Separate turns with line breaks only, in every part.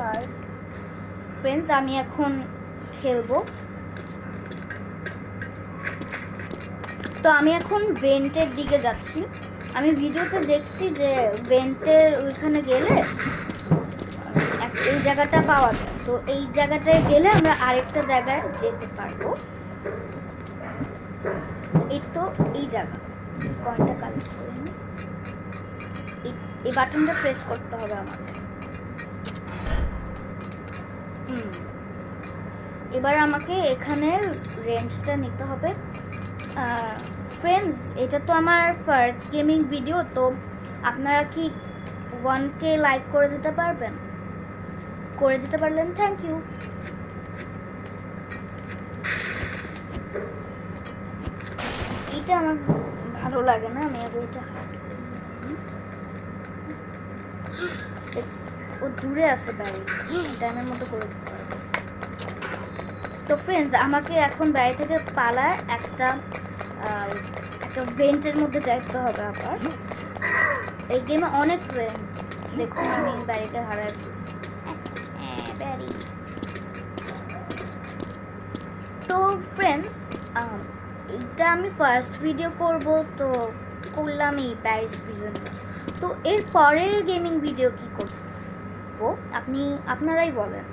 আর friends আমি এখন খেলবো। তো আমি এখন ভেন্টের দিকে যাচ্ছি। আমি ভিডিওতে দেখছি যে ভেন্টের ওইখানে গেলে এই জায়গাটা পাওয়া যায়। তো এই জায়গাটায় গেলে আমরা আরেকটা জায়গায় যেতে পারবো। এই তো এই জায়গা কয়েনটা কালেক্ট করে নিই। এই বাটনটা প্রেস করতে হবে আমাদের। এবার আমাকে এখানে রেঞ্জটা নিতে হবে। ফ্রেন্ডস, এটা তো আমার ফার্স্ট গেমিং ভিডিও, তো আপনারা কি 1K লাইক করে দিতে পারবেন? করে দিতে পারলেন থ্যাংক ইউ। এটা আমার ভালো লাগে না, আমি আগে এটা ও দূরে আছে বাড়ি, ড্যামের মতো করে দিতে পারবো। তো ফ্রেন্ডস, আমাকে এখন বাড়ি থেকে পালায় একটা ভেন্টের মধ্যে যাইতে হবে। আবার এই গেমে অনেক ভেন্ট, দেখুন আমি বাড়িতে হারাই বাড়ি। তো ফ্রেন্ডস, এইটা আমি ফার্স্ট ভিডিও করব, তো করলাম এই প্যারিস প্রিজন। তো এর পরের গেমিং ভিডিও কি করব আপনারাই বলেন।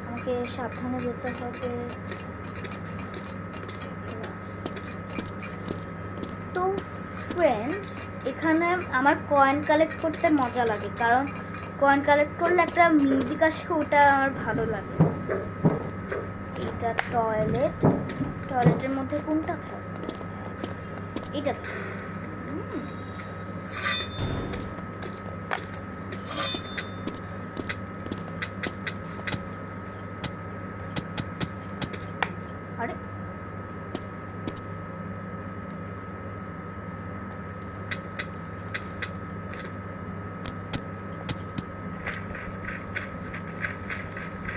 আমাকে সাবধানে যেতে হবে। তো ফ্রেন্ডস, এখানে আমার কয়েন কালেক্ট করতে মজা লাগে, কারণ কয়েন কালেক্ট করলে একটা মিউজিক আসে, ওটা আমার ভালো লাগে। এটা টয়লেটের মধ্যে কোনটা থাকবে? এটা আরে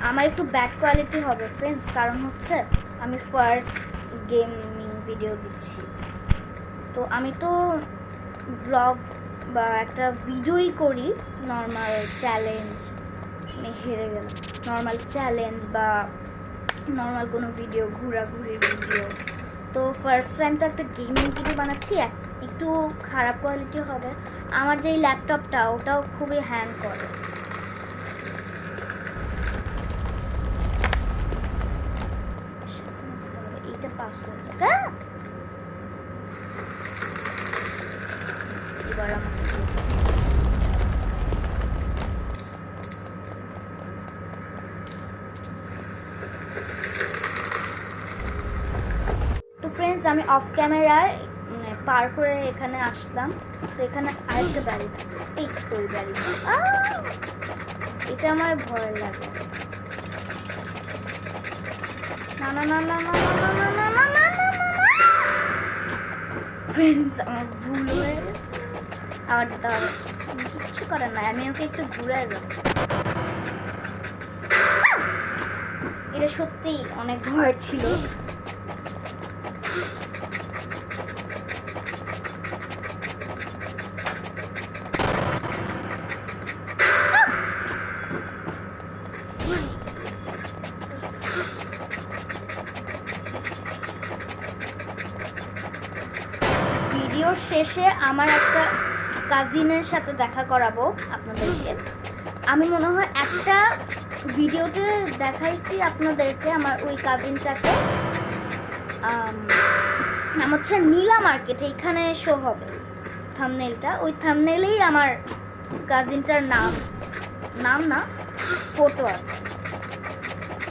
আমার একটু ব্যাড কোয়ালিটি হবে ফ্রেন্ডস, কারণ হচ্ছে আমি ফার্স্ট গেমিং ভিডিও দিচ্ছি। তো আমি তো ভ্লগ বা একটা ভিডিওই করি, নর্মাল চ্যালেঞ্জ, আমি হেরে গেলাম, নর্মাল চ্যালেঞ্জ বা নর্মাল কোনো ভিডিও, ঘোরাঘুরির ভিডিও। তো ফার্স্ট টাইম তো একটা গেমিং ভিডিও বানাচ্ছি, একটু খারাপ কোয়ালিটি হবে। আমার যেই ল্যাপটপটা, ওটাও খুবই হ্যাং করে। এইটা পাস হয়ে যাবে। এবার তো ফ্রেন্ডস, আমি অফ ক্যামেরায় পার করে এখানে আসলাম। তো এখানে আরেকটা বাড়ি থাকে, এই ওই বাড়িটা, এটা আমার ভয় লাগে। না না না না না না না না না না না ফ্রেন্ডস, আমার ভুল হয়ে গেছে, আবার যেতে হবে। কিচ্ছু করার নাই, আমি ওকে একটু ঘুরে যাব। এটা সত্যিই অনেক ভয় ছিল। ভিডিওর শেষে আমার একটা কাজিনের সাথে দেখা করাবো আপনাদেরকে। আমি মনে হয় একটা ভিডিওতে দেখাইছি আপনাদেরকে আমার ওই কাজিনটাকে। নাম হচ্ছে নীলা মার্কেট, এইখানে শো হবে থাম্বনেলটা। ওই থাম্বনেলেই আমার কাজিনটার নাম না, ফটো আছে।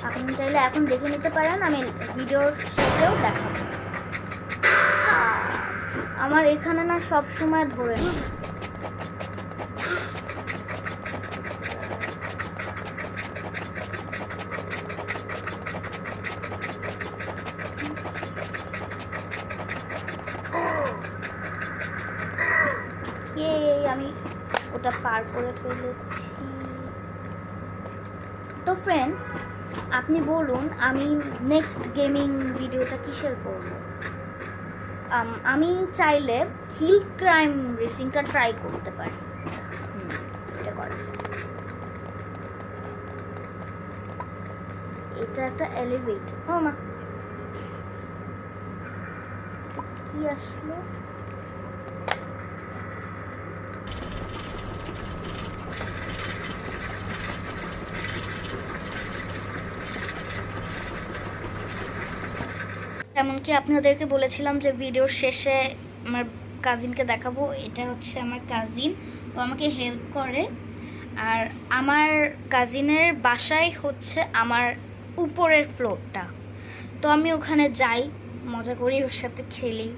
আপনি চাইলে এখন দেখে নিতে পারেন, আমি ভিডিওর শেষেও দেখাবো। আমার এখানে না সব সময় ধরে না। আমি ওটা পার করে ফেলেছি। তো ফ্রেন্ডস, আপনি বলুন আমি নেক্সট গেমিং ভিডিওটা কিসের করব? আমি চাইলে হিল ক্লাইম্ব রেসিংটা ট্রাই করতে পারি। করা যায়। এটা একটা এলিভেটর। ও মা, কি আসলো? এমনকি আপনাদেরকে বলেছিলাম যে ভিডিওর শেষে আমার কাজিনকে দেখাবো। এটা হচ্ছে আমার কাজিন, ও আমাকে হেল্প করে। আর আমার কাজিনের বাসায় হচ্ছে আমার উপরের ফ্লোরটা, তো আমি ওখানে যাই, মজা করি, ওর সাথে খেলি।